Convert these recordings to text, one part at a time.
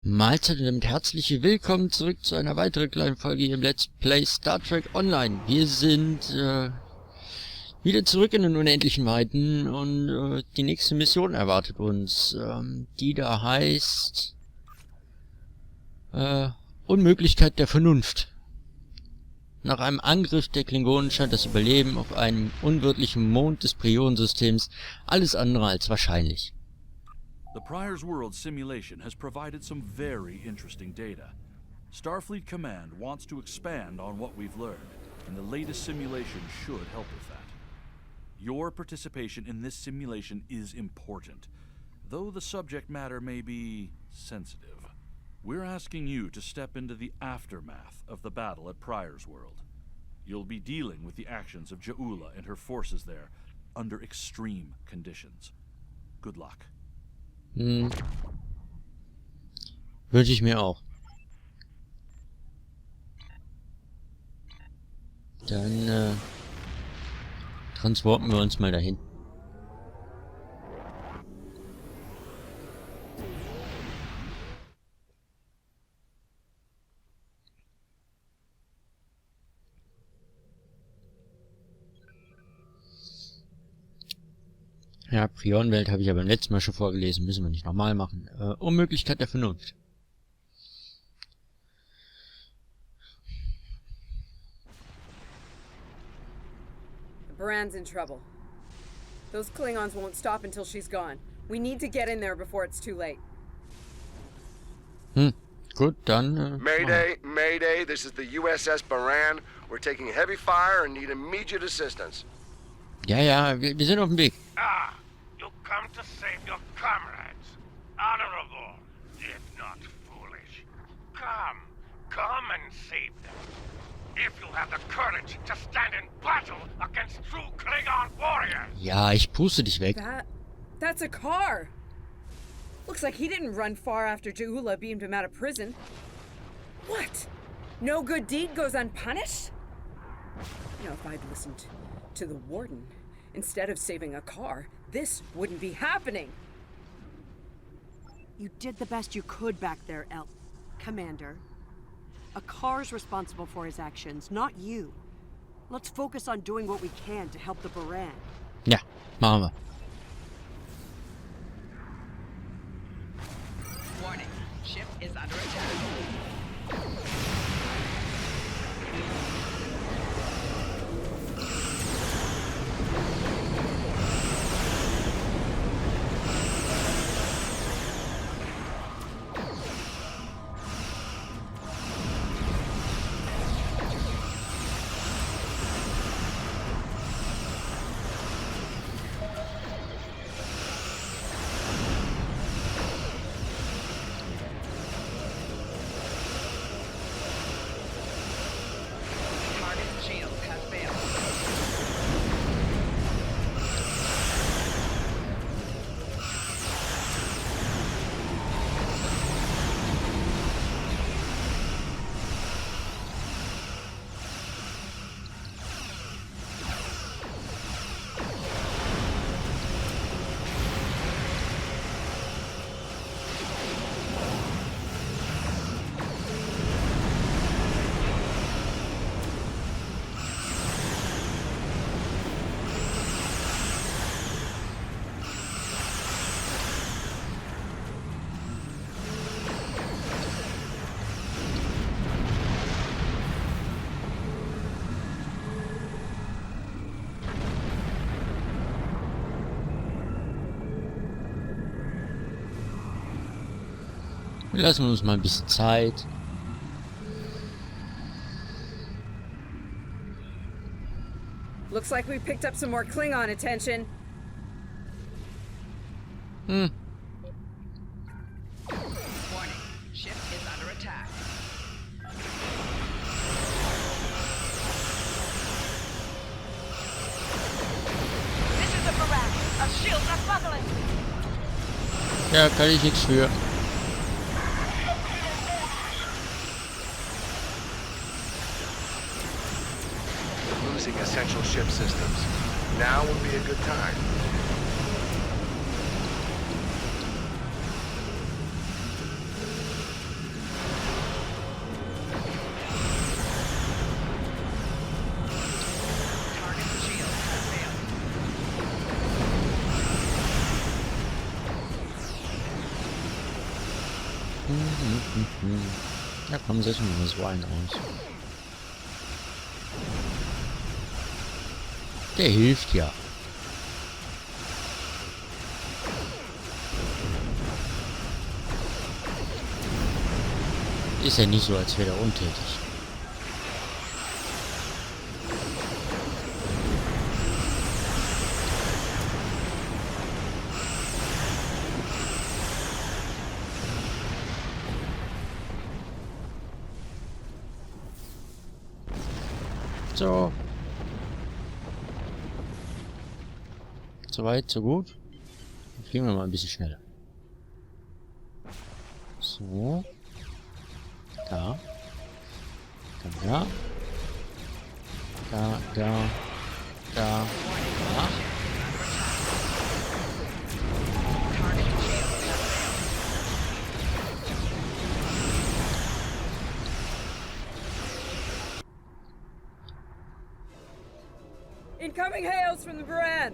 Mahlzeit und damit herzlich willkommen zurück zu einer weiteren kleinen Folge hier im Let's Play Star Trek Online. Wir sind wieder zurück in den unendlichen Weiten und die nächste Mission erwartet uns, die da heißt Unmöglichkeit der Vernunft. Nach einem Angriff der Klingonischer das Überleben auf einem unwirtlichen Mond des Prionensystems alles andere als wahrscheinlich. The Prior's World simulation has provided some very interesting data. Starfleet Command wants to expand on what we've learned, and the latest simulation should help with that. Your participation in this simulation is important, though the subject matter may be sensitive. We're asking you to step into the aftermath of the battle at Prior's World. You'll be dealing with the actions of Ja'ula and her forces there under extreme conditions. Good luck. Wünsche ich mir auch. Dann transporten wir uns mal dahin. Ja, Prionenwelt habe ich ja beim letzten Mal schon vorgelesen, müssen wir nicht nochmal machen. Unmöglichkeit der Vernunft. Baran's in trouble. Those Klingons won't stop until she's gone. We need to get in there before it's too late. Gut, dann... Mayday, Mayday, this is the USS Baran. We're taking heavy fire and need immediate assistance. Ja, wir sind auf dem Weg. Ah, you come to save your comrades. Honorable, if not foolish. Come and save them. If you have the courage to stand in battle against true Klingon warriors. Ja, ich puste dich weg. That's a car. Looks like he didn't run far after Ja'ula beamed him out of prison. What? No good deed goes unpunished? You know, if I'd listened to the warden instead of saving a car, this wouldn't be happening. You did the best you could back there, Commander. A car's responsible for his actions, not you. Let's focus on doing what we can to help the Baran. Ja, machen wir. Warning, ship is under attack. Wir lassen uns mal ein bisschen Zeit. Looks like we picked up some more Klingon attention. Warning, ship is under attack. This is a Baran. Our shields are buckling. Ja, kann ich nichts für. Losing essential ship systems. Now would be a good time. Da kommen sich nur so einen aus. Der hilft ja. Ist ja nicht so, als wäre er untätig. So. So weit, so gut. Dann fliegen wir mal ein bisschen schneller. So. Da. Dann da. Da, da. Da. Da. Incoming hails from the Baran.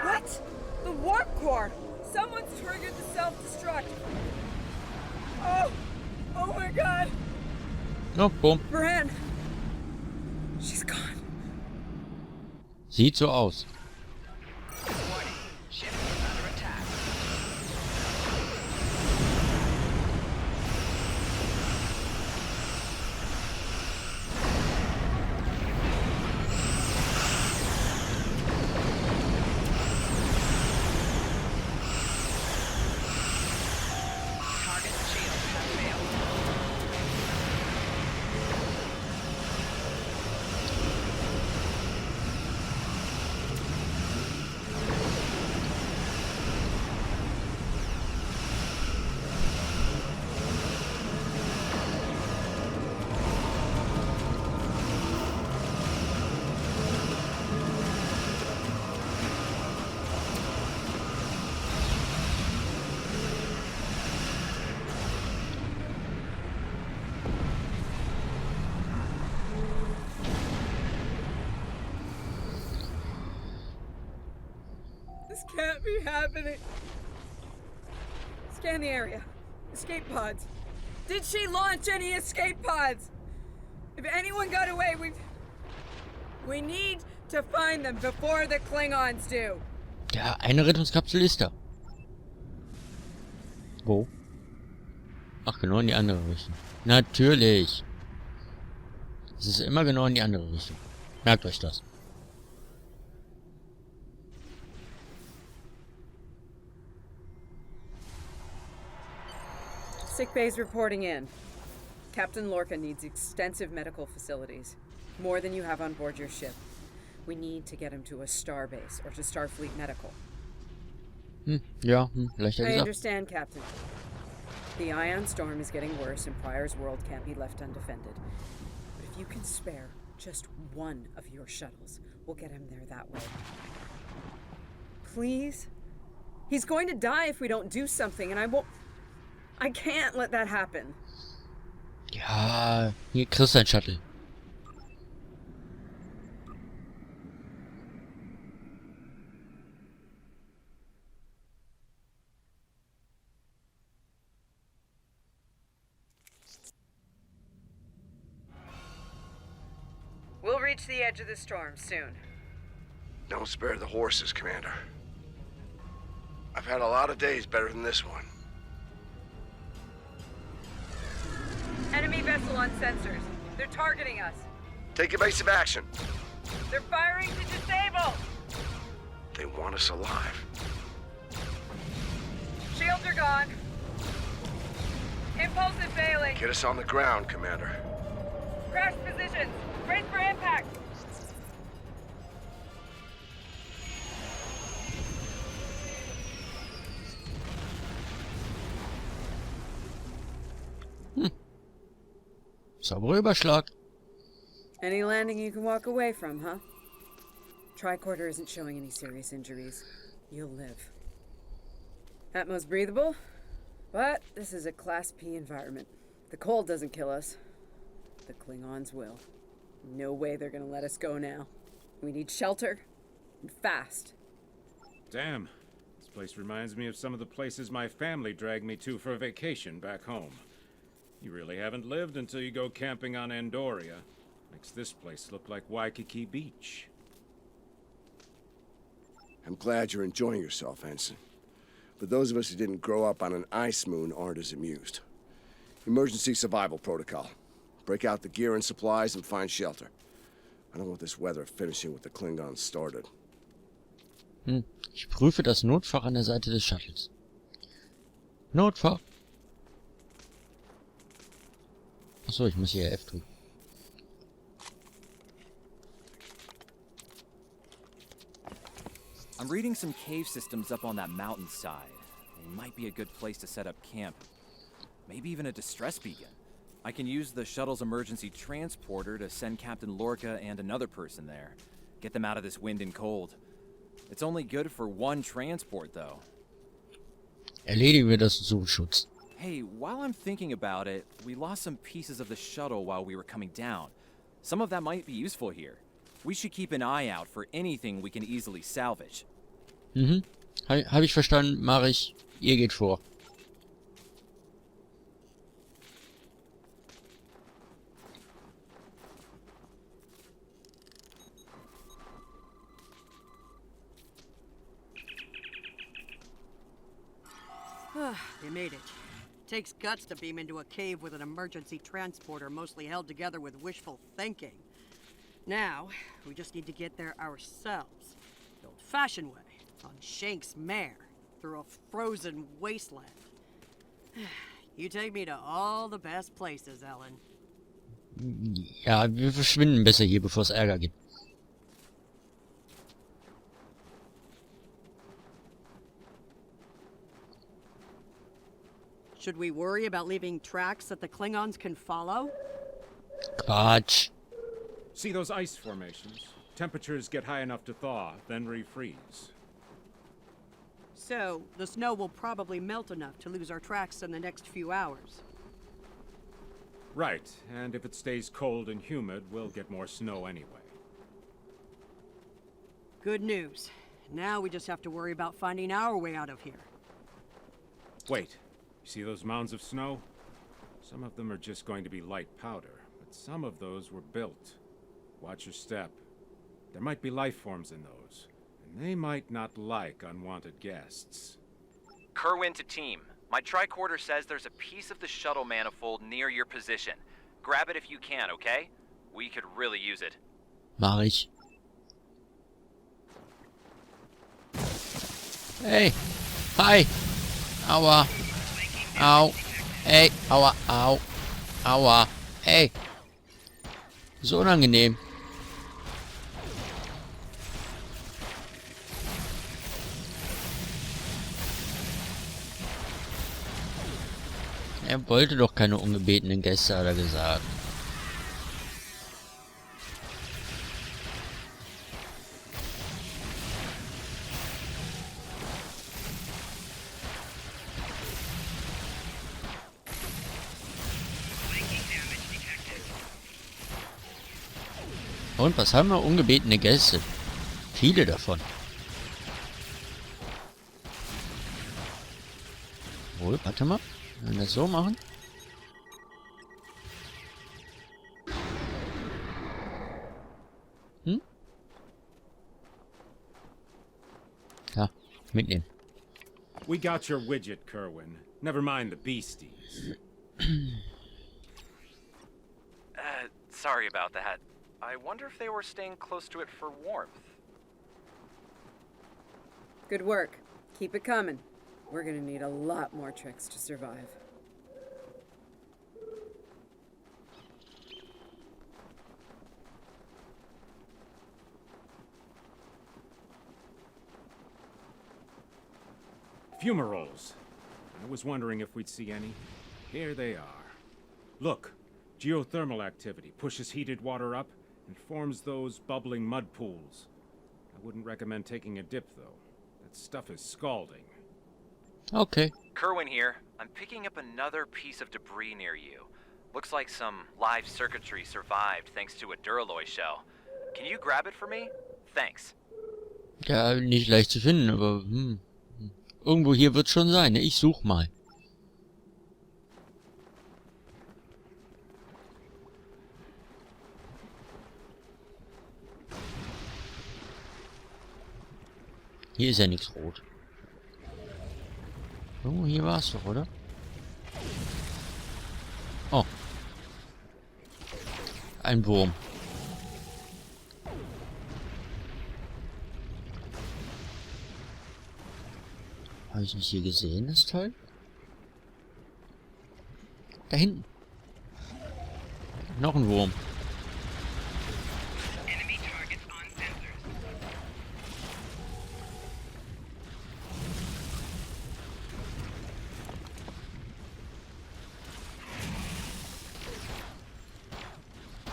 What? The warp core! Someone's triggered the self-destruct. Oh! Oh my god! No, boom. Baran! She's gone. Sieht so aus. Warning. Ship is under attack. Target shield has failed. This can't be happening. Scan the area. Escape pods. Did she launch any escape pods? If anyone got away, we need to find them before the Klingons do. Ja, eine Rettungskapsel ist da. Wo? Ach, genau in die andere Richtung. Natürlich. Es ist immer genau in die andere Richtung. Merkt euch das. Sick bay's reporting in. Captain Lorca needs extensive medical facilities. More than you have on board your ship. We need to get him to a starbase or to Starfleet Medical. Ja, leichter I gesagt. understand, Captain. The ion storm is getting worse and Pryor's world can't be left undefended. But if you can spare just one of your shuttles, we'll get him there that way. Please? He's going to die if we don't do something, and I can't let that happen. Ja, hier kriegst du ein Shuttle. We'll reach the edge of the storm soon. Don't spare the horses, Commander. I've had a lot of days better than this one. Enemy vessel on sensors. They're targeting us. Take evasive action. They're firing to disable. They want us alive. Shields are gone. Impulsive failing. Get us on the ground, Commander. Crash positions. Brace for impact. Sauberer Überschlag. Any landing you can walk away from, huh? Tricorder isn't showing any serious injuries. You'll live. Atmos breathable, but this is a Class P environment. The cold doesn't kill us. The Klingons will. No way they're gonna let us go now. We need shelter And fast. Damn. This place reminds me of some of the places my family dragged me to for a vacation back home. You really haven't lived until you go camping on Andoria. Makes this place look like Waikiki Beach. I'm glad you're enjoying yourself, Ensign. But those of us who didn't grow up on an ice moon aren't as amused. Emergency survival protocol. Break out the gear and supplies and find shelter. I don't want this weather finishing what the Klingons started. Ich prüfe das Notfach an der Seite des Shuttles. Notfach. Achso, ich muss hier F drücken. I'm reading some cave systems up on that mountainside. They might be a good place to set up camp. Maybe even a distress beacon. I can use the shuttle's emergency transporter to send Captain Lorca and another person there. Get them out of this wind and cold. It's only good for one transport, though. Erledigen wir das Suchschutz. Hey, while I'm thinking about it, we lost some pieces of the shuttle while we were coming down. Some of that might be useful here. We should keep an eye out for anything we can easily salvage. Mhm. Hab ich verstanden, mach ich. Ihr geht vor. They made it. Takes guts to beam into a cave with an emergency transporter mostly held together with wishful thinking. Now, we just need to get there ourselves. The old-fashioned way, on Shank's mare, through a frozen wasteland. You take me to all the best places, Ellen. Ja, wir verschwinden besser hier, bevor es Ärger gibt. Should we worry about leaving tracks that the Klingons can follow? Quatsch. See those ice formations? Temperatures get high enough to thaw, then refreeze. So, the snow will probably melt enough to lose our tracks in the next few hours. Right, and if it stays cold and humid, we'll get more snow anyway. Good news. Now we just have to worry about finding our way out of here. Wait, you see those mounds of snow? Some of them are just going to be light powder, but some of those were built. Watch your step. There might be life forms in those, and they might not like unwanted guests. Kerwin to team. My tricorder says there's a piece of the shuttle manifold near your position. Grab it if you can, okay? We could really use it. Mach ich. Hey. Hi. Aua. Au. Ey. Aua. Au. Aua. Ey. So unangenehm. Er wollte doch keine ungebetenen Gäste, hat er gesagt. Und was haben wir? Ungebetene Gäste. Viele davon. Wohl, warte mal. Wenn wir das so machen. Hm? Ja, mitnehmen. We got your widget, Kerwin. Never mind the beasties. Sorry about that. I wonder if they were staying close to it for warmth. Good work. Keep it coming. We're gonna need a lot more tricks to survive. Fumaroles. I was wondering if we'd see any. Here they are. Look, geothermal activity pushes heated water up and forms those bubbling mud pools. I wouldn't recommend taking a dip, though. That stuff is scalding. Okay. Kerwin here. I'm picking up another piece of debris near you. Looks like some live circuitry survived thanks to a Duralloy shell. Can you grab it for me? Thanks. Ja, nicht leicht zu finden, aber irgendwo hier wird schon sein. Ne? Ich such mal. Hier ist ja nichts rot. Oh, hier war es doch, oder? Oh. Ein Wurm. Habe ich nicht hier gesehen, das Teil? Da hinten. Noch ein Wurm.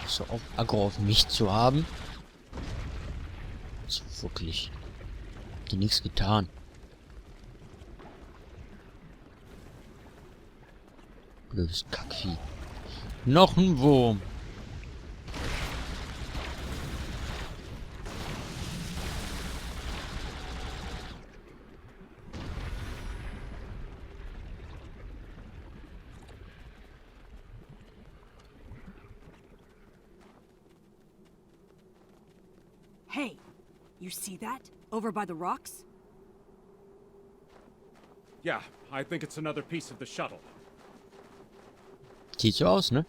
So auf Aggro auf mich zu haben. So wirklich. Hab dir nichts getan. Blödes Kackvieh. Noch ein Wurm. Hey, you see that? Over by the rocks? Yeah, I think it's another piece of the shuttle. Sieht so aus, ne?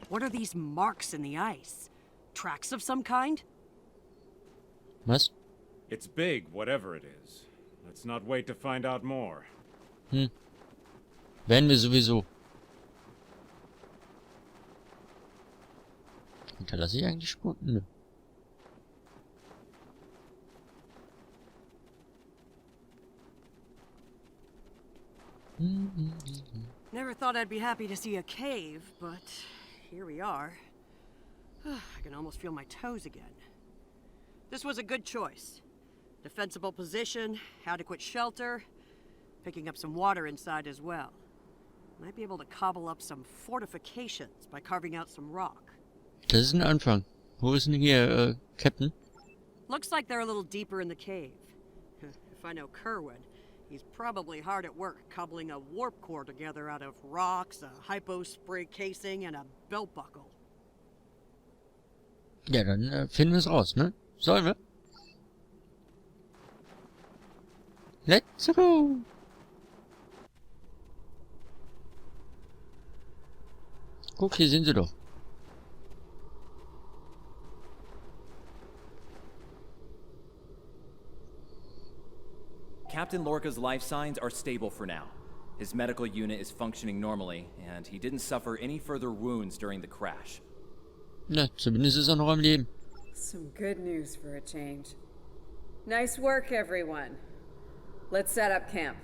What are these marks in the ice? Tracks of some kind? Was? It's big, whatever it is. Let's not wait to find out more. Werden wir sowieso. Hinterlasse ich eigentlich Spuren? Nö. Never thought I'd be happy to see a cave, but here we are. I can almost feel my toes again. This was a good choice. Defensible position, adequate shelter, picking up some water inside as well. Might be able to cobble up some fortifications by carving out some rock. Das ist ein Anfang. Wo ist denn hier, Captain? Looks like they're a little deeper in the cave. If I know Kerwin, he's probably hard at work cobbling a warp core together out of rocks, a hypo-spray casing, and a belt buckle. Ja, dann finden wir es raus, ne? Sollen wir? Let's go! Guck, hier sind sie doch. Captain Lorca's life signs are stable for now. His medical unit is functioning normally, and he didn't suffer any further wounds during the crash. Na, zumindest ist er noch am Leben. Some good news for a change. Nice work, everyone. Let's set up camp.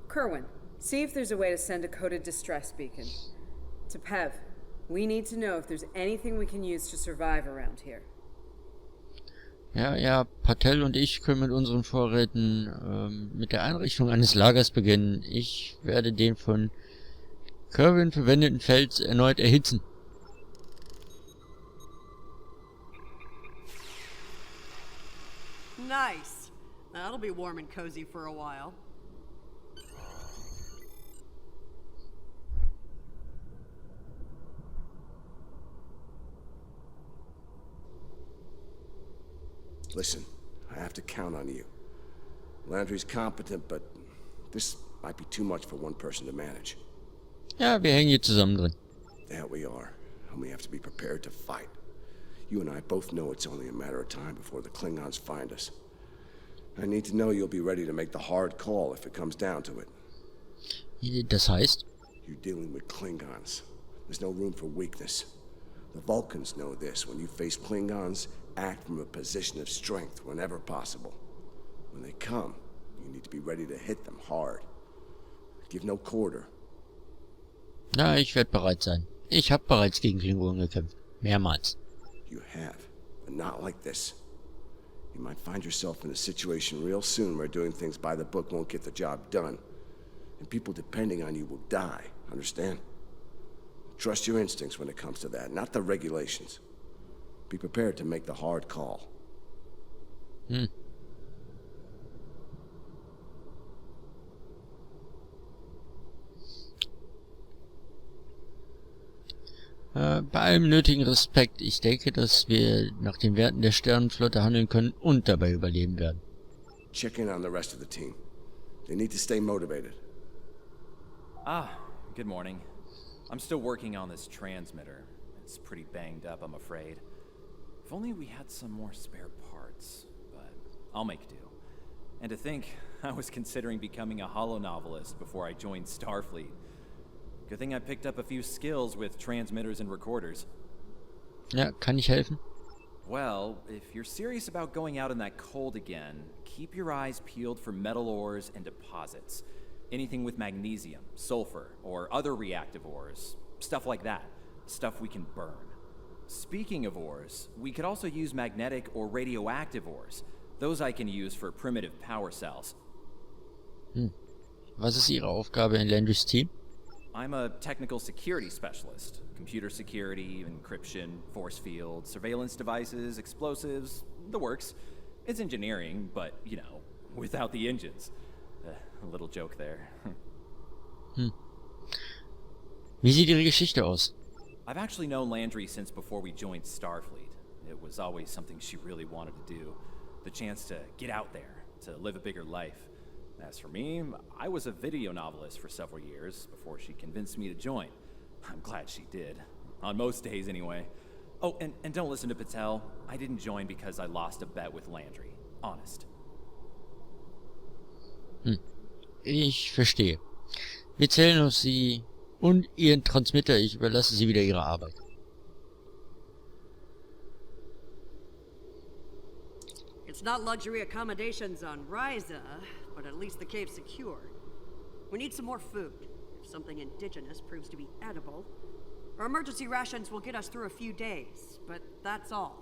Kerwin, see if there's a way to send a coded distress beacon. To Pev, we need to know if there's anything we can use to survive around here. Ja, Patel und ich können mit unseren Vorräten mit der Einrichtung eines Lagers beginnen. Ich werde den von Kerwin verwendeten Fels erneut erhitzen. Nice. That'll be warm and cozy for a while. Listen, I have to count on you. Landry's competent, but this might be too much for one person to manage. Ja, wir hängen hier zusammen drin. That we are, and we have to be prepared to fight. You and I both know it's only a matter of time before the Klingons find us. I need to know you'll be ready to make the hard call if it comes down to it. Das heißt? You're dealing with Klingons. There's no room for weakness. The Vulcans know this. When you face Klingons, act from a position of strength whenever possible. When they come, you need to be ready to hit them hard. Give no quarter. Na, ich werde bereit sein. Ich habe bereits gegen Klingonen gekämpft. Mehrmals. You have, but not like this. You might find yourself in a situation real soon where doing things by the book won't get the job done. And people depending on you will die, understand? Trust your instincts when it comes to that, not the regulations. Be prepared to make the hard call. Bei allem nötigen Respekt, ich denke, dass wir nach den Werten der Sternenflotte handeln können und dabei überleben werden. Check in on the rest of the team. They need to stay motivated. Good morning. I'm still working on this transmitter. It's pretty banged up, I'm afraid. If only we had some more spare parts, but I'll make do. And to think, I was considering becoming a holonovelist before I joined Starfleet. Good thing I picked up a few skills with transmitters and recorders. Ja, kann ich helfen? Well, if you're serious about going out in that cold again, keep your eyes peeled for metal ores and deposits. Anything with magnesium, sulfur, or other reactive ores. Stuff like that. Stuff we can burn. Speaking of ores, we could also use magnetic or radioactive ores. Those I can use for primitive power cells. Was ist Ihre Aufgabe in Landry's Team? I'm a technical security specialist. Computer security, encryption, force field, surveillance devices, explosives, the works. It's engineering, but, you know, without the engines. A little joke there. Wie sieht Ihre Geschichte aus? I've actually known Landry since before we joined Starfleet. It was always something she really wanted to do. The chance to get out there, to live a bigger life. As for me, I was a video novelist for several years before she convinced me to join. I'm glad she did. On most days, anyway. Oh, and don't listen to Patel. I didn't join because I lost a bet with Landry. Honest. Ich verstehe. Wir zählen auf Sie und Ihren Transmitter. Ich überlasse Sie wieder Ihrer Arbeit. It's not luxury accommodations on Ryza, but at least the cave's secure. We need some more food. If something indigenous proves to be edible, our emergency rations will get us through a few days, but that's all.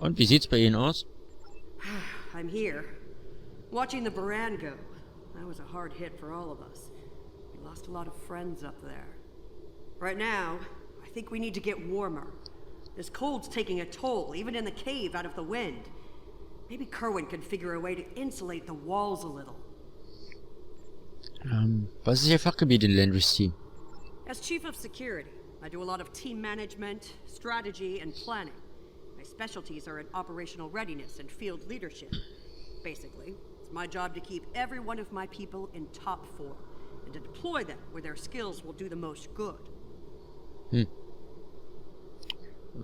Und wie sieht's bei Ihnen aus? I'm here, watching the Baran go. That was a hard hit for all of us. We lost a lot of friends up there. Right now, I think we need to get warmer. This cold's taking a toll, even in the cave out of the wind. Maybe Kerwin could figure a way to insulate the walls a little. Was ist Ihr Fachgebiet in Landry's Team? As Chief of Security, I do a lot of team management, strategy, and planning. My specialties are in operational readiness and field leadership. Basically, it's my job to keep every one of my people in top form, and to deploy them where their skills will do the most good.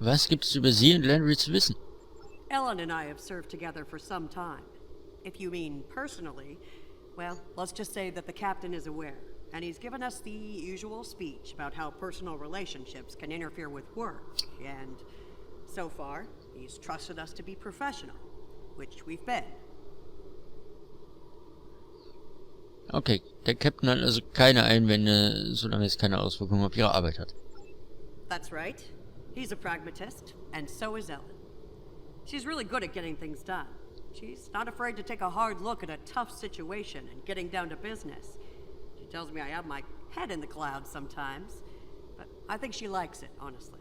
Was gibt es über Sie und Landry zu wissen? Ellen and I have served together for some time. If you mean personally, well, let's just say that the captain is aware, and he's given us the usual speech about how personal relationships can interfere with work, and so far, he's trusted us to be professional, which we've been. Okay, der Captain hat also keine Einwände, solange es keine Auswirkungen auf Ihre Arbeit hat. That's right. He's a pragmatist, and so is Ellen. She's really good at getting things done. She's not afraid to take a hard look at a tough situation and getting down to business. She tells me I have my head in the clouds sometimes, but I think she likes it, honestly.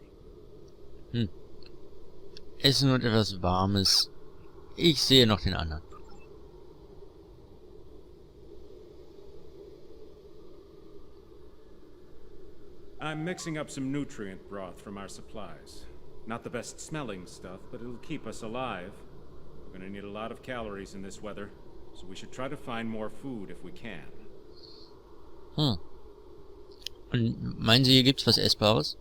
Essen und etwas Warmes. Ich sehe noch den anderen. I'm mixing up some nutrient broth from our supplies. Not the best smelling stuff, but it'll keep us alive. We're gonna need a lot of calories in this weather, so we should try to find more food if we can. Und meinen Sie, hier gibt's was Essbares?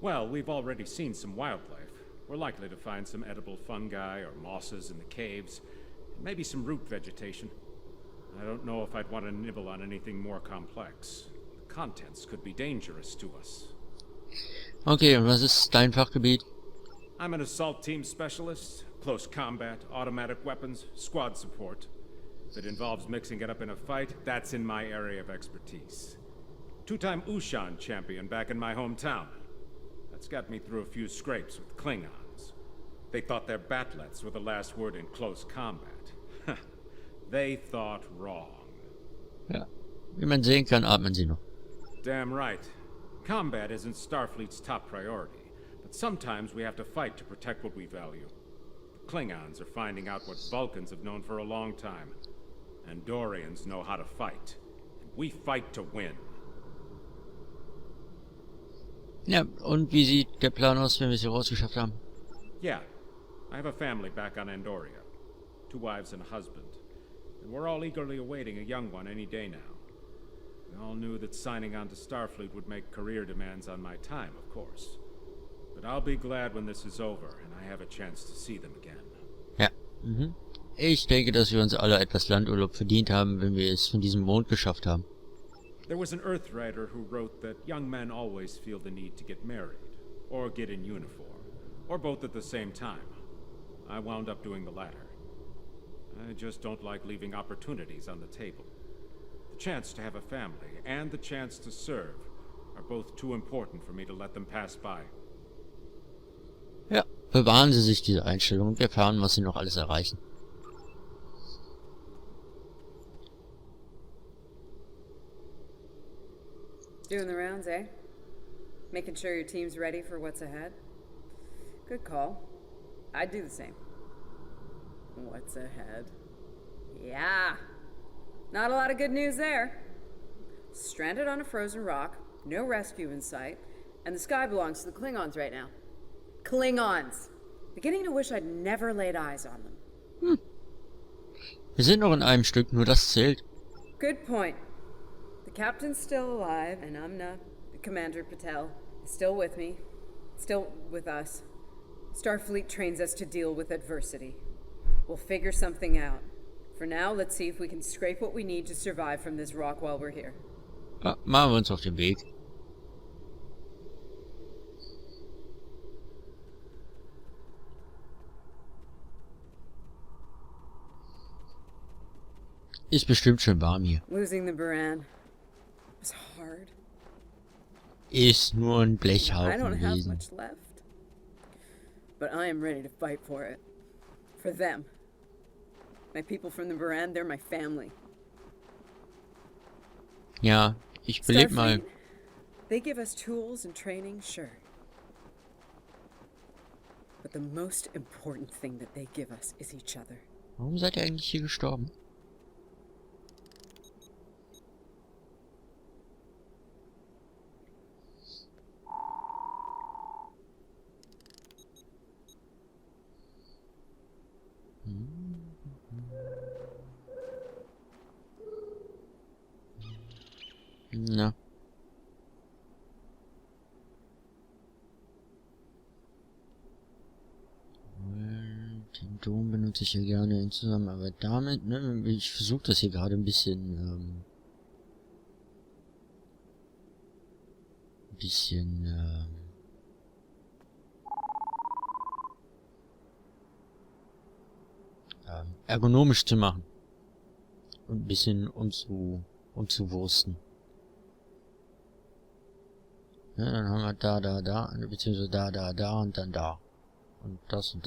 Well, we've already seen some wildlife. We're likely to find some edible fungi or mosses in the caves, and maybe some root vegetation. I don't know if I'd want to nibble on anything more complex. The contents could be dangerous to us. Okay, und was ist dein Fachgebiet? I'm an assault team specialist, close combat, automatic weapons, squad support. If it involves mixing it up in a fight, that's in my area of expertise. Two-time Ushan champion back in my hometown. That's got me through a few scrapes with Klingons. They thought their batlets were the last word in close combat. They thought wrong. Ja, wie man sehen kann, atmen Sie noch. Damn right. Combat isn't Starfleet's top priority, but But sometimes we have to fight to protect what we value. The Klingons are finding out what Vulcans have known for a long time. Andorians know how to fight. And we fight to win. Ja, und wie sieht der Plan aus, wenn wir es hier rausgeschafft haben? Yeah, I have a family back on Andoria. 2 wives and a husband. And we're all eagerly awaiting a young one any day now. We all knew that signing on to Starfleet would make career demands on my time, of course. But I'll be glad when this is over and I have a chance to see them again. Ja, Ich denke, dass wir uns alle etwas Landurlaub verdient haben, wenn wir es von diesem Mond geschafft haben. There was an Earthwriter who wrote that young men always feel the need to get married, or get in uniform, or both at the same time. I wound up doing the latter. I just don't like leaving opportunities on the table. The chance to have a family and the chance to serve are both too important for me to let them pass by. Ja, bewahren Sie sich diese Einstellung und erfahren, was Sie noch alles erreichen. Doing the rounds, eh? Making sure your team's ready for what's ahead? Good call. I'd do the same. What's ahead? Yeah. Not a lot of good news there. Stranded on a frozen rock, no rescue in sight, and the sky belongs to the Klingons right now. Klingons! Beginning to wish I'd never laid eyes on them. Wir sind noch in einem Stück, nur das zählt. Good point. The captain's still alive, and Umna, Commander Patel, is still with me. Still with us. Starfleet trains us to deal with adversity. We'll figure something out. For now, let's see if we can scrape what we need to survive from this rock while we're here. Ja, machen wir uns auf den Weg. Ist bestimmt schön warm hier. Losing the Baran was hard. Ist nur ein I Blechhaufen don't have gewesen. much left. But I am ready to fight for it. For them. My people from the Baran, they're my family. Ja, ich belebe mal. Starfleet, they give us tools and training, sure. But the most important thing that they give us is each other. Warum seid ihr eigentlich hier gestorben? Na. Den Dom benutze ich ja gerne in Zusammenarbeit damit, ne? Ich versuche das hier gerade ein bisschen, ergonomisch zu machen. Und ein bisschen umzuwursten. Ja, dann haben wir da, beziehungsweise da und dann da. Und das und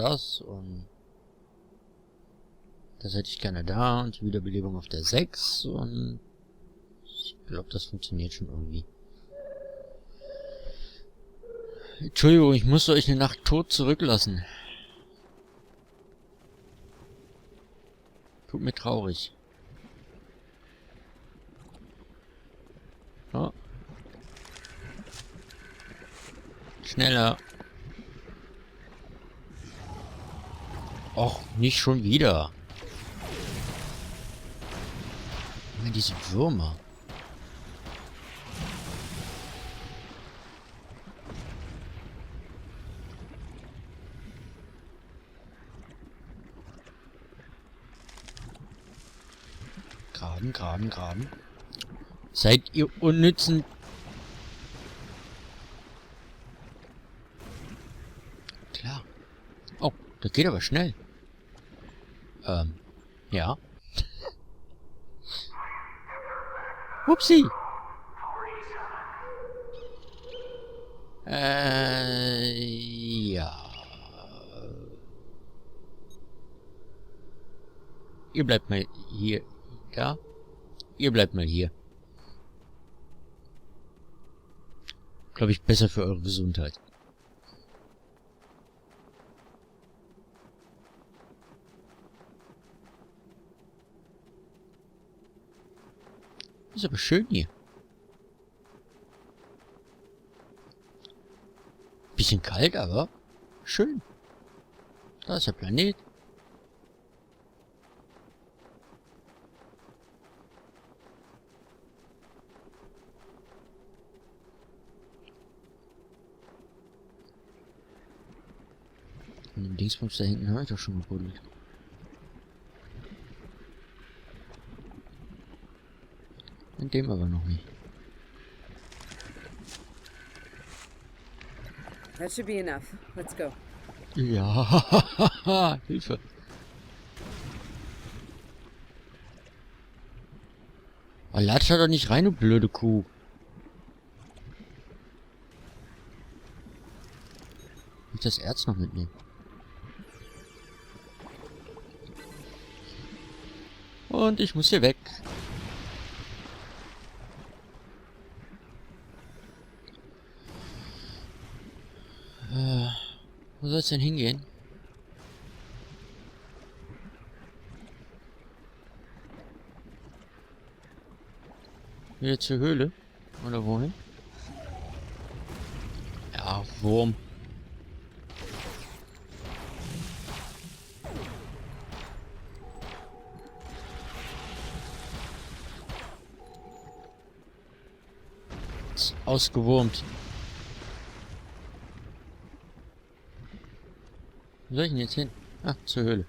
das hätte ich gerne da und die Wiederbelebung auf der 6 und ich glaube, das funktioniert schon irgendwie. Entschuldigung, ich musste euch eine Nacht tot zurücklassen. Tut mir traurig. Oh. Schneller. Och, nicht schon wieder. Immer diese Würmer. Graben. Seid ihr unnützen... Klar. Oh, das geht aber schnell. Ja. Upsi. Ja. Ihr bleibt mal hier. Ja. Ihr bleibt mal hier. Glaube ich, besser für eure Gesundheit. Ist aber schön hier. Bisschen kalt, aber schön. Da ist der Planet. Und den Dingsbums da hinten habe ich doch schon gebuddelt. In dem aber noch nicht. That should be enough. Let's go. Ja, Hilfe. Oh, latsch da doch nicht rein, du blöde Kuh. Ich das Erz noch mitnehmen. Und ich muss hier weg. Wo soll es denn hingehen? Wieder zur Höhle? Oder wohin? Ja, Wurm. Ist ausgewurmt. Wo soll ich denn jetzt hin? Ah, zur Höhle.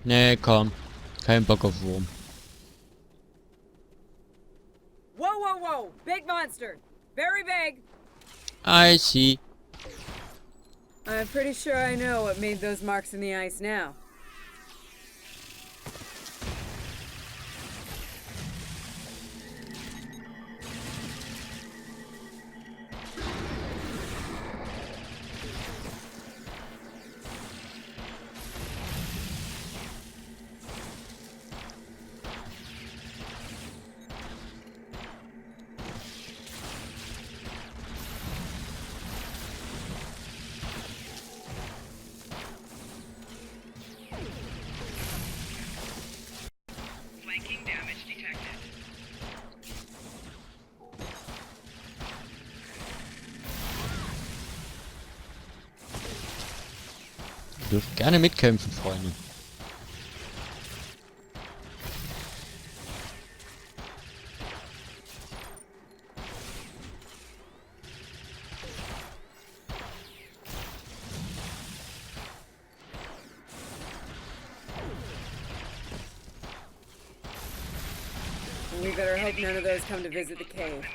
Nee, komm. Kein Bock auf Wurm. Whoa, whoa, whoa! Big monster! Very big! I see. I'm pretty sure I know what made those marks in the ice now. Flanking damage detected. Ihr dürft gerne mitkämpfen, Freunde. We better hope none of those come to visit the cave.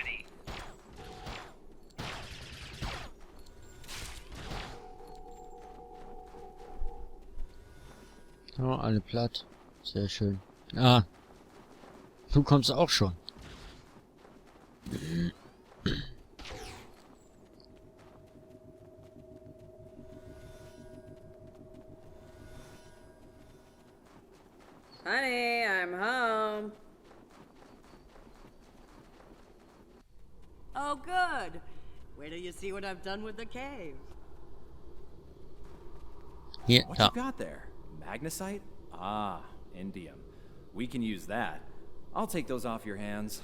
Oh, alle platt. Sehr schön. Ah. Du kommst auch schon. Honey, I'm home. Oh, good. Wait till you see what I've done with the cave. Hier, What da. you got there? Magnesite? Ah, indium. We can use that. I'll take those off your hands.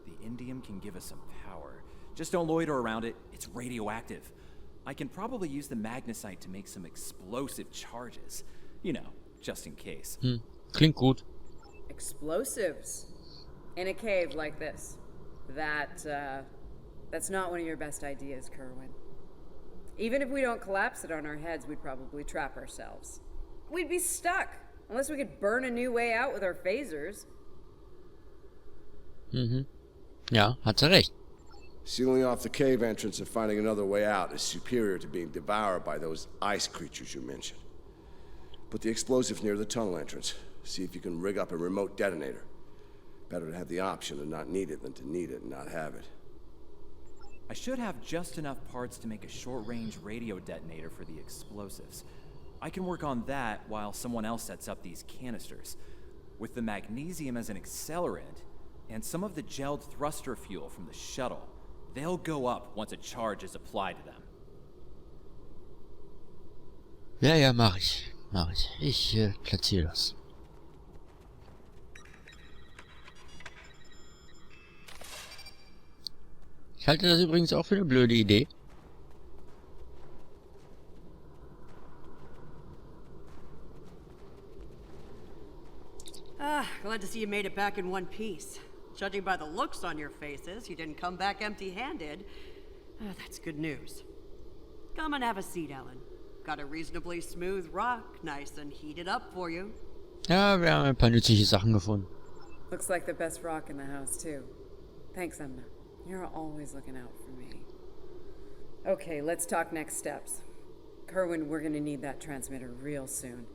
The indium can give us some power. Just don't loiter around it. It's radioactive. I can probably use the magnesite to make some explosive charges. You know, just in case. Klingt gut. Explosives. In a cave like this. That's not one of your best ideas, Kerwin. Even if we don't collapse it on our heads, we'd probably trap ourselves. We'd be stuck, unless we could burn a new way out with our phasers. Ja, hat sie recht. Sealing off the cave entrance and finding another way out is superior to being devoured by those ice creatures you mentioned. Put the explosives near the tunnel entrance. See if you can rig up a remote detonator. Better to have the option and not need it than to need it and not have it. I should have just enough parts to make a short-range radio detonator for the explosives. I can work on that while someone else sets up these canisters. With the magnesium as an accelerant, and some of the gelled thruster fuel from the shuttle, they'll go up once a charge is applied to them. Ja, ja, mach ich. Ich platziere das. Ich halte das übrigens auch für eine blöde Idee. Glad to see you made it back in one piece. Judging by the looks on your faces, you didn't come back empty-handed. That's good news. Come and have a seat, Ellen. Got a reasonably smooth rock, nice and heated up for you. Ja, wir haben ein paar nützliche Sachen gefunden. Looks like the best rock in the house, too. Thanks, Emma. You're always looking out for me. Okay, let's talk next steps. Kerwin, we're gonna need that transmitter real soon.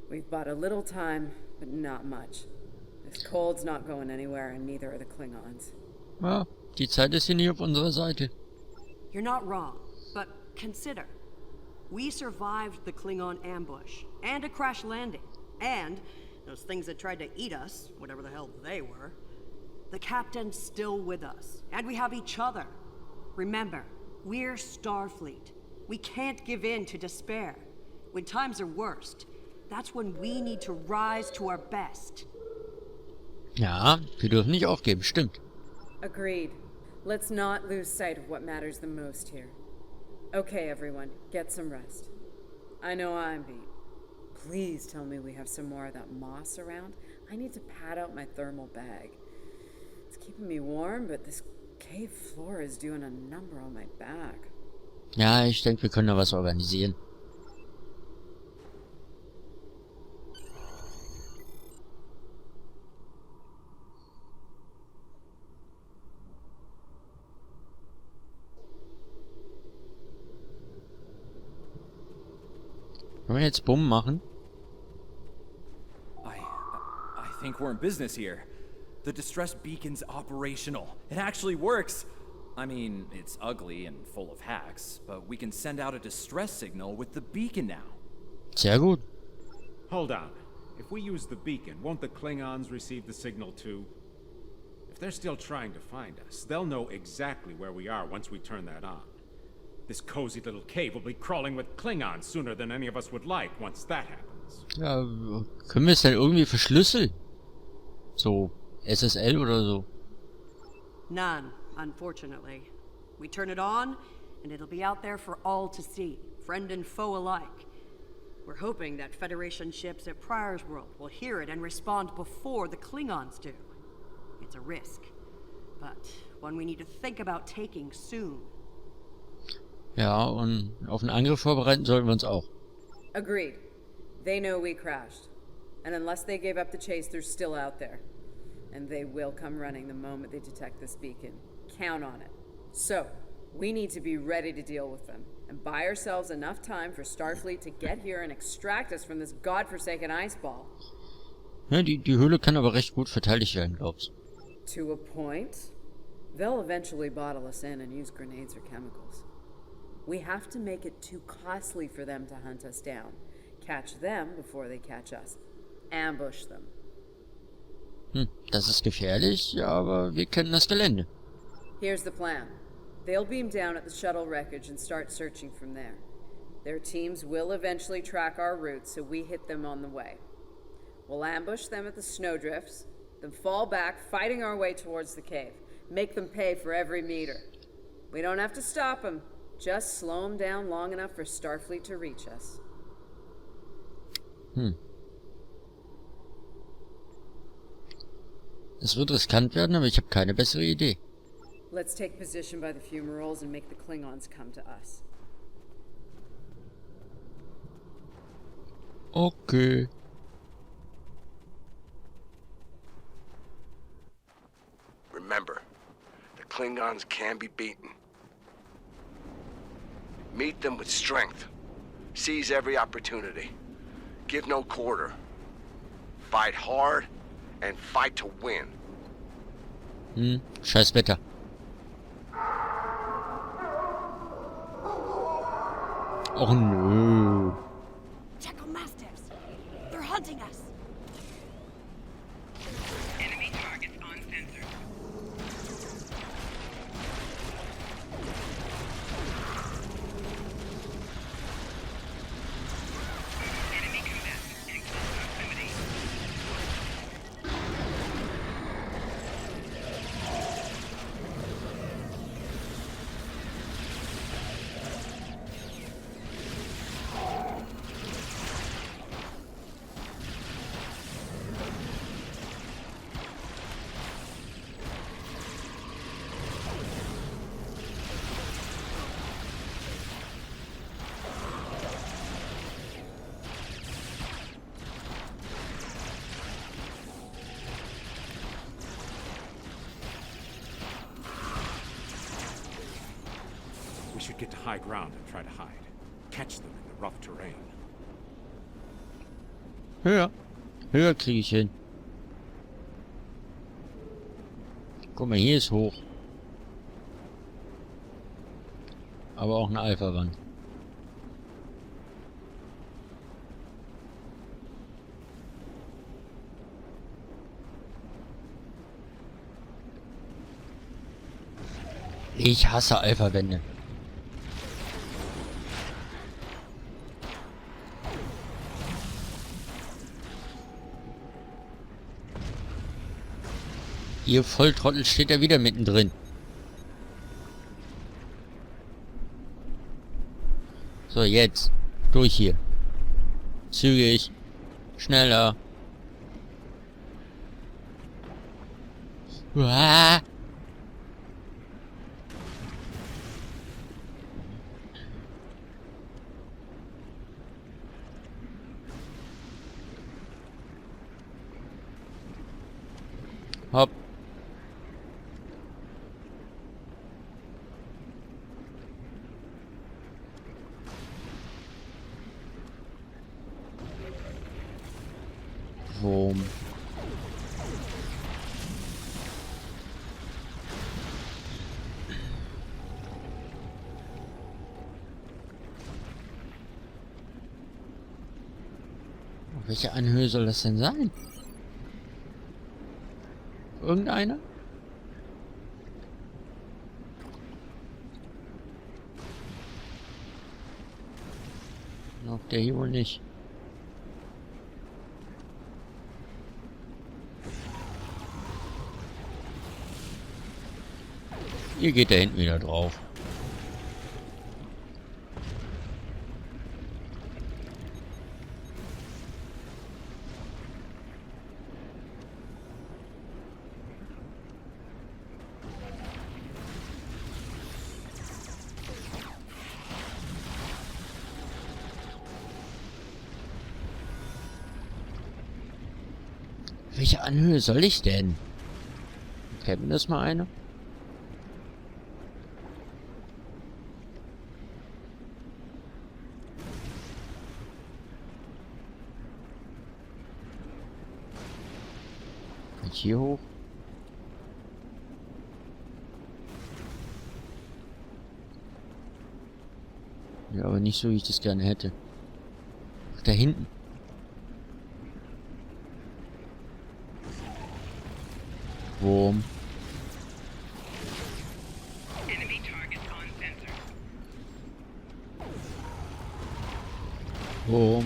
We've bought a little time, but not much. This cold's not going anywhere, and neither are the Klingons. Ja, die Zeit ist hier nicht auf unserer Seite. You're not wrong, but consider. We survived the Klingon ambush, and a crash landing, and those things that tried to eat us, whatever the hell they were. The captain's still with us, and we have each other. Remember, we're Starfleet. We can't give in to despair. When times are worst, that's when we need to rise to our best. Ja, wir dürfen nicht aufgeben, stimmt. Agreed. Let's not lose sight of what matters the most here. Okay, everyone, get some rest. I know I'm beat. Please tell me we have some more of that moss around. I need to pad out my thermal bag. It's keeping me warm, but this cave floor is doing a number on my back. Ja, ich denke, wir können da was organisieren. Können wir jetzt Bumm machen? I think we're in business here. The distress beacon's operational. It actually works. I mean, it's ugly and full of hacks, but we can send out a distress signal with the beacon now. Sehr gut. Hold on. If we use the beacon, won't the Klingons receive the signal too? If they're still trying to find us, they'll know exactly where we are once we turn that on. This cozy little cave will be crawling with Klingons sooner than any of us would like once that happens. Ja, können wir es denn irgendwie verschlüsseln? So, SSL oder so? None, unfortunately. We turn it on, and it'll be out there for all to see, friend and foe alike. We're hoping that Federation ships at Pryor's World will hear it and respond before the Klingons do. It's a risk, but one we need to think about taking soon. Ja, und auf einen Angriff vorbereiten sollten wir uns auch. Agreed. They know we crashed. And unless they gave up the chase, they're still out there. And they will come running the moment they detect this beacon. Count on it. So, we need to be ready to deal with them. And buy ourselves enough time for Starfleet to get here and extract us from this godforsaken ice ball. Ja, die Höhle kann aber recht gut verteidigt werden, glaubst du? To a point. They'll eventually bottle us in and use grenades or chemicals. We have to make it too costly for them to hunt us down. Catch them before they catch us. Ambush them. Das ist gefährlich, aber wir kennen das Gelände. Here's the plan. They'll beam down at the shuttle wreckage and start searching from there. Their teams will eventually track our route, so we hit them on the way. We'll ambush them at the snowdrifts, then fall back, fighting our way towards the cave. Make them pay for every meter. We don't have to stop them. Just slow them down long enough for Starfleet to reach us. Es wird riskant werden, aber ich habe keine bessere Idee. Let's take position by the fumaroles and make the Klingons come to us. Okay. Remember, the Klingons can be beaten. Meet them with strength. Seize every opportunity. Give no quarter. Fight hard and fight to win. Scheiß Wetter. Och nö. Check on mastiffs. They're hunting us. Enemy targets uncensored. Enemy combatants in close proximity. should get to high ground and try to hide. Catch them in the rough terrain. Höher. Höher kriege ich hin. Guck mal, hier ist hoch. Aber auch eine Alpha-Wand. Ich hasse Alpha-Wände. Ihr Volltrottel steht ja wieder mittendrin. So, jetzt. Durch hier. Zügig. Schneller. Uah. Hopp. Wurm. Auf welche Anhöhe soll das denn sein? Irgendeine? Auf der hier wohl nicht. Ihr geht da hinten wieder drauf. Welche Anhöhe soll ich denn? Kennt man das mal eine? Kann ich hier hoch? Ja, aber nicht so, wie ich das gerne hätte. Ach, da hinten. Wurm. Enemy targets on sensor. Wurm.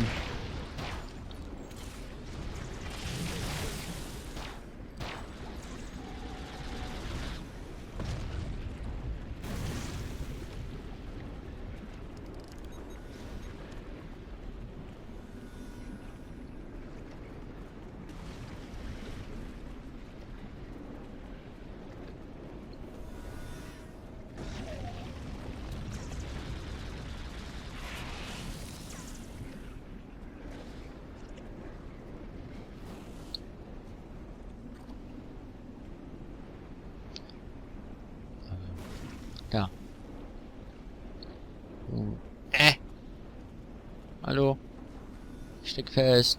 Da. So. Hallo. Ich steck fest.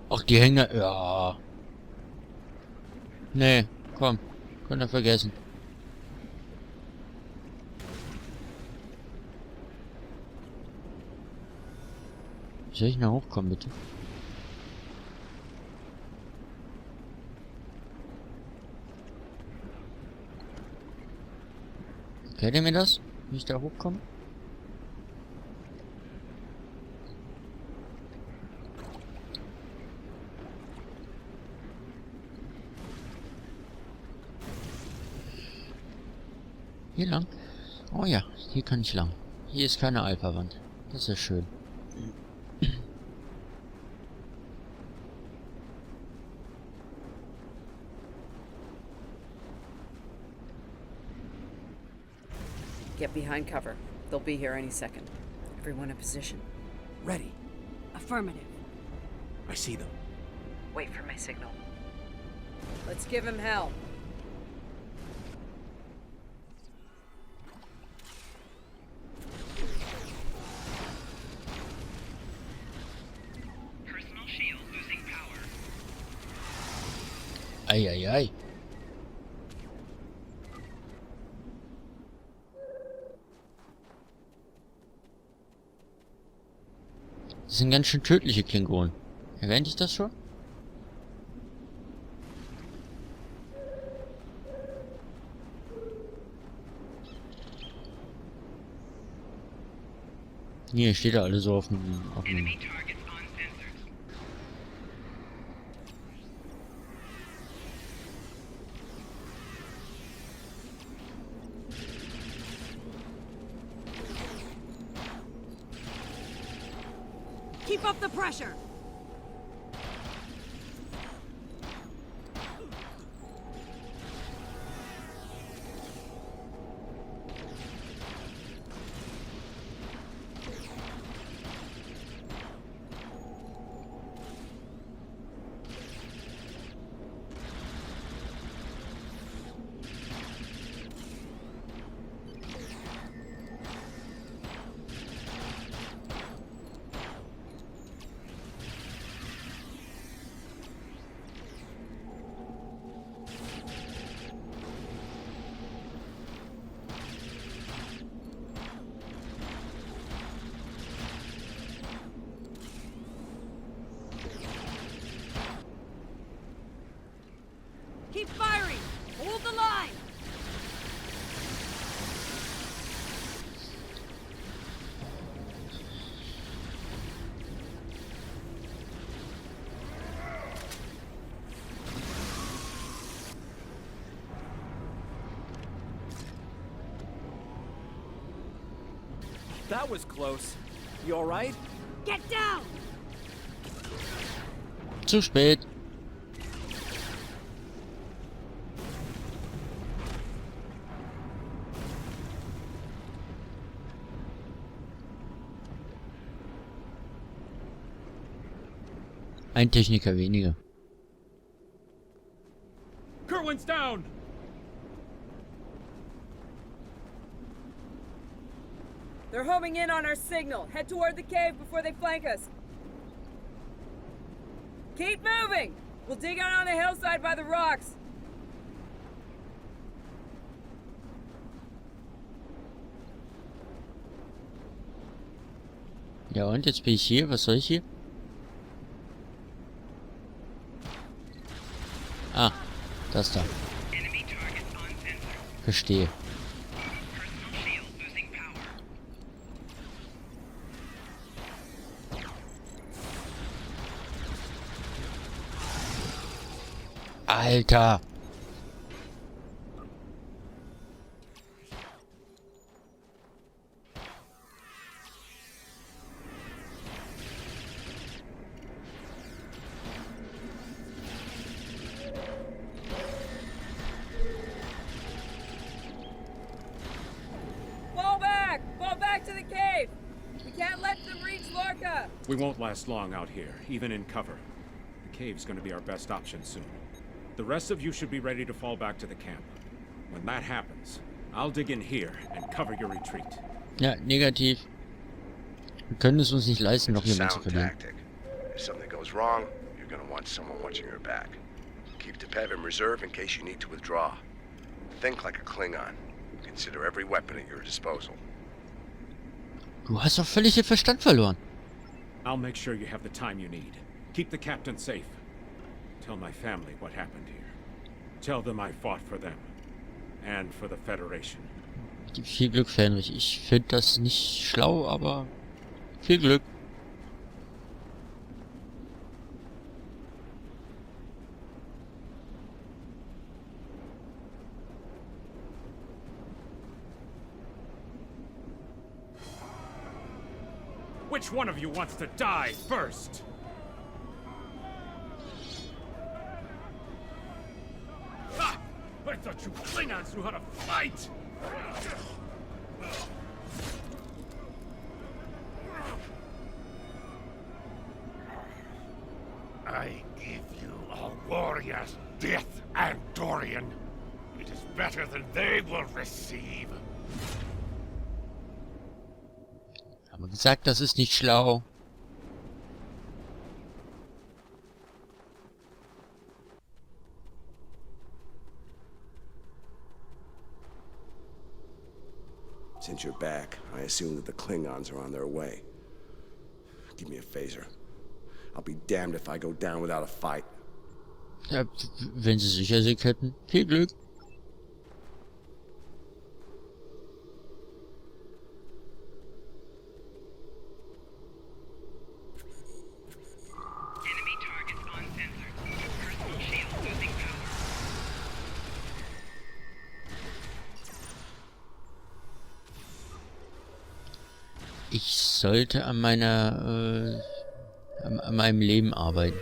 Ach, die hängen da. Ja. Nee, komm. Könnt ihr vergessen. Soll ich noch hochkommen, bitte? Kennt ihr mir das? Wie ich da hochkomme? Hier lang? Oh ja, hier kann ich lang. Hier ist keine Alpha-Wand. Das ist ja schön. Get behind cover. They'll be here any second. Everyone in position. Ready. Affirmative. I see them. Wait for my signal. Let's give him hell. Eieiei. Das sind ganz schön tödliche Klingonen. Erwähnte ich das schon? Hier steht ja alle so auf dem Keep up the pressure! Keep firing! Hold the line! That was close. You alright? Get down! Zu spät. Ein Techniker weniger. Kerwin's down! They're homing in on our signal. Head toward the cave before they flank us. Keep moving! We'll dig out on the hillside by the rocks. Ja, und jetzt bin ich hier. Was soll ich hier? Ah, das da. Verstehe. Alter! Fall back to the cave! We can't let them reach Lorca! We won't last long out here, even in cover. The cave's gonna be our best option soon. The rest of you should be ready to fall back to the camp. When that happens, I'll dig in here and cover your retreat. Ja, negativ. Wir können es uns nicht leisten, noch jemanden zu verlieren. Tactic. If something goes wrong, you're gonna want someone watching your back. Keep the PEV in reserve in case you need to withdraw. Think like a Klingon. Consider every weapon at your disposal. Du hast doch völlig den Verstand verloren. I'll make sure you have the time you need. Keep the captain safe. Tell my family what happened here. Tell them I fought for them. And for the Federation. Viel Glück, Fenrich. Ich finde das nicht schlau, aber viel Glück. Which one of you wants to die first? Ah! I thought you Klingons knew how to fight! I give you a warrior's death, Andorian. It is better than they will receive. Haben wir gesagt, das ist nicht schlau. Since you're back, I assume that the Klingons are on their way. Give me a phaser. I'll be damned if I go down without a fight. Ja, wenn sie sicher sind hätten. Viel Glück. Enemy targets uncensored. Personal shield losing power. Ich sollte an meiner, an meinem Leben arbeiten.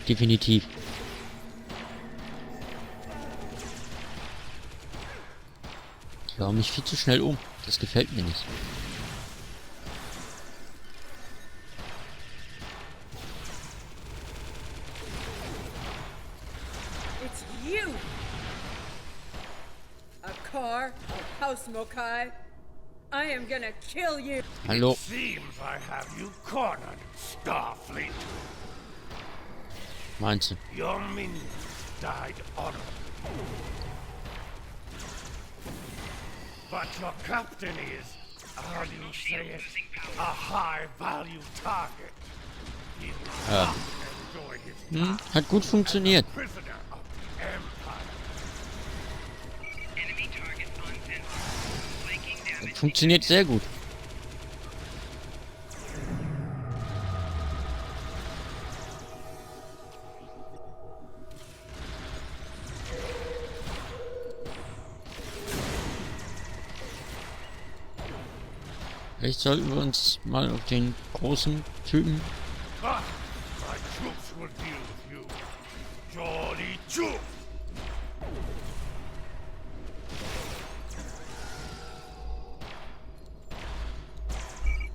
Definitiv. Ich hau mich viel zu schnell um. Das gefällt mir nicht. It's you! A car, a house mokai. I am gonna kill you! Hallo. Seems I have you cornered, Starfleet. Meinst du? Your minions died honorably. But your captain is, how do you say it, a high-value target. He is not enjoying his time. Hat gut funktioniert. Prisoner of the Empire. Enemy targets uncensored. Flanking damage. Funktioniert sehr gut. Vielleicht sollten wir uns mal auf den großen Typen... Ah, my troops will deal with you. Jolly Jew!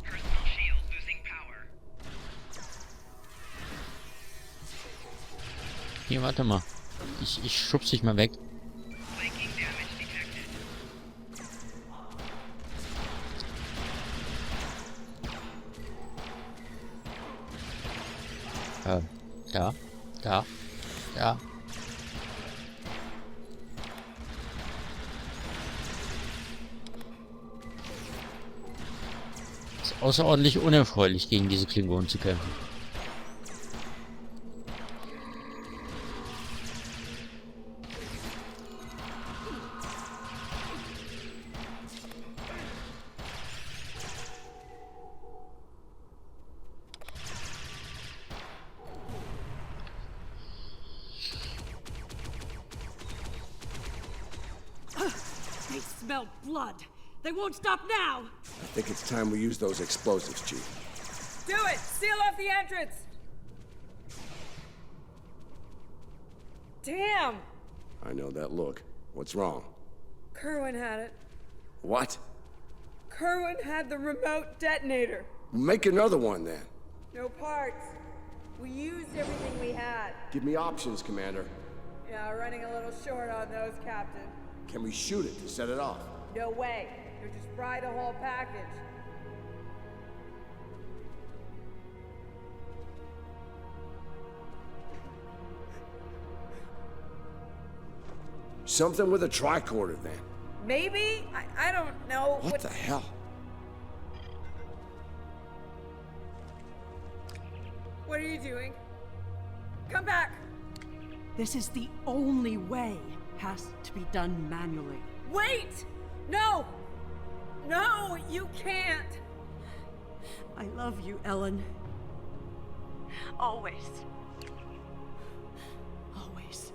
Personal shield losing power. Hier, warte mal. Ich schubs dich mal weg. Flanking damage detected. Da. Ist außerordentlich unerfreulich, gegen diese Klingonen zu kämpfen. They smell blood. They won't stop now. I think it's time we use those explosives, Chief. Do it! Seal off the entrance! Damn! I know that look. What's wrong? Kerwin had it. What? Kerwin had the remote detonator. Make another one, then. No parts. We used everything we had. Give me options, Commander. Yeah, running a little short on those, Captain. Can we shoot it to set it off? No way. You'll just fry the whole package. Something with a tricorder, then. Maybe? I don't know. What the hell? What are you doing? Come back! This is the only way. Has to be done manually. Wait! No! No, you can't! I love you, Ellen. Always. Always.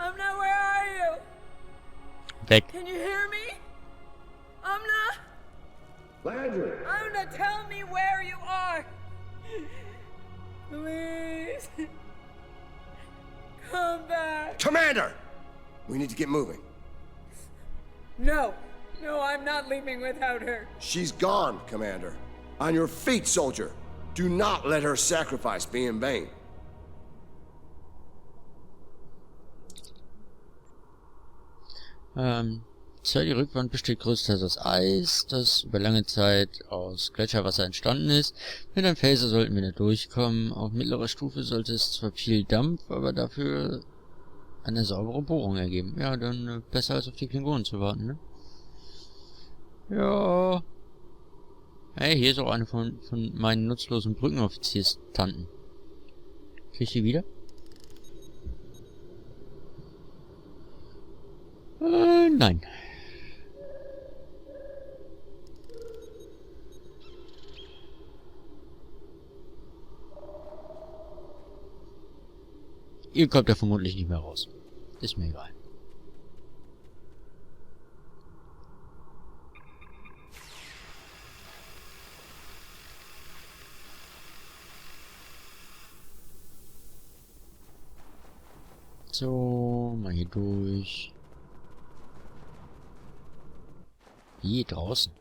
Amna, where are you? Weg. Can you hear me? Amna? Landry! Amna, tell me where you are! Please. Come back. Commander! We need to get moving. No. No, I'm not leaving without her. She's gone, Commander. On your feet, soldier. Do not let her sacrifice be in vain. Die Rückwand besteht größtenteils aus Eis, das über lange Zeit aus Gletscherwasser entstanden ist. Mit einem Phaser sollten wir nicht durchkommen. Auf mittlerer Stufe sollte es zwar viel Dampf, aber dafür eine saubere Bohrung ergeben. Ja, dann besser als auf die Klingonen zu warten, ne? Ja. Hey, hier ist auch eine von meinen nutzlosen Brückenoffizierstanten. Krieg ich die wieder? Nein. Ihr kommt ja vermutlich nicht mehr raus. Ist mir egal. So, mal hier durch. Hier draußen.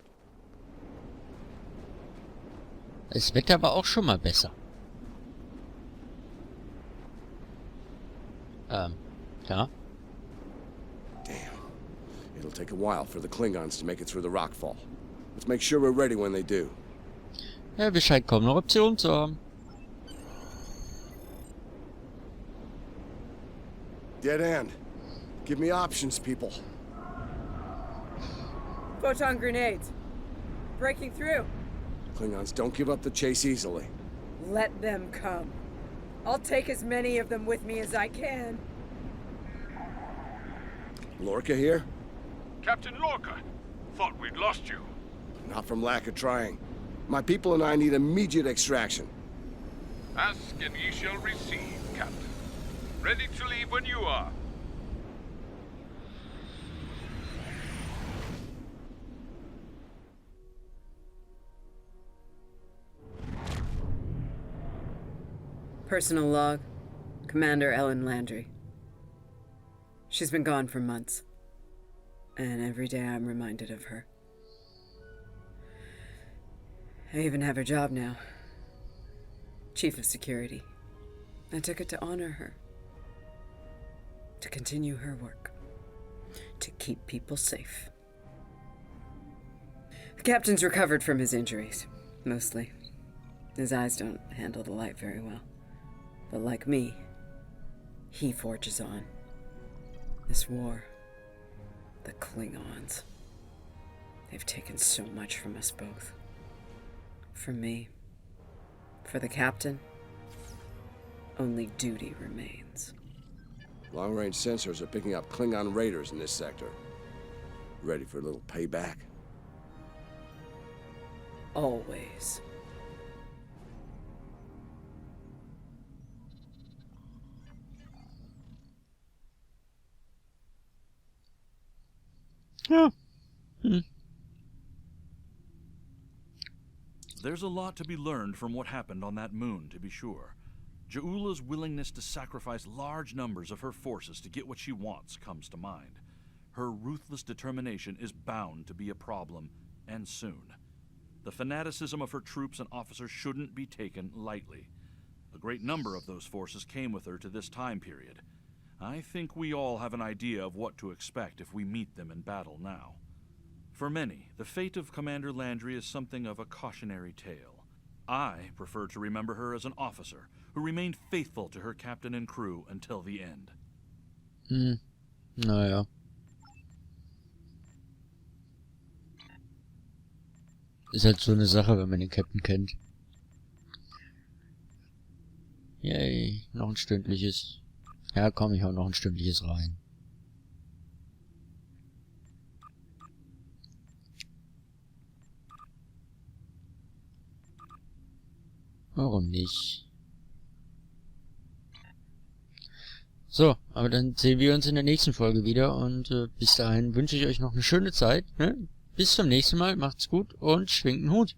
Das Wetter war auch schon mal besser. Ja. Damn. It'll take a while for the Klingons to make it through the rockfall. Let's make sure we're ready when they do. Ja, wir scheinen kaum noch Optionen zu haben. Dead end. Give me options, people. Photon grenades. Breaking through. Klingons don't give up the chase easily. Let them come. I'll take as many of them with me as I can. Lorca here? Captain Lorca, thought we'd lost you. Not from lack of trying. My people and I need immediate extraction. Ask and ye shall receive, Captain. Ready to leave when you are. Personal log. Commander Ellen Landry. She's been gone for months. And every day I'm reminded of her. I even have her job now. Chief of Security. I took it to honor her. To continue her work. To keep people safe. The captain's recovered from his injuries. Mostly. His eyes don't handle the light very well. But like me, he forges on. This war, the Klingons, they've taken so much from us both. From me, for the captain, only duty remains. Long-range sensors are picking up Klingon raiders in this sector. Ready for a little payback? Always. Ja. There's a lot to be learned from what happened on that moon, to be sure. Ja'ula's willingness to sacrifice large numbers of her forces to get what she wants comes to mind. Her ruthless determination is bound to be a problem, and soon. The fanaticism of her troops and officers shouldn't be taken lightly. A great number of those forces came with her to this time period. I think we all have an idea of what to expect if we meet them in battle now. For many, the fate of Commander Landry is something of a cautionary tale. I prefer to remember her as an officer who remained faithful to her captain and crew until the end. Naja. Ist halt so eine Sache, wenn man den Captain kennt. Yay, noch ein stündliches. Ja, komm, ich hau noch ein stündliches rein. Warum nicht? So, aber dann sehen wir uns in der nächsten Folge wieder und bis dahin wünsche ich euch noch eine schöne Zeit. Ne? Bis zum nächsten Mal, macht's gut und schwingt den Hut.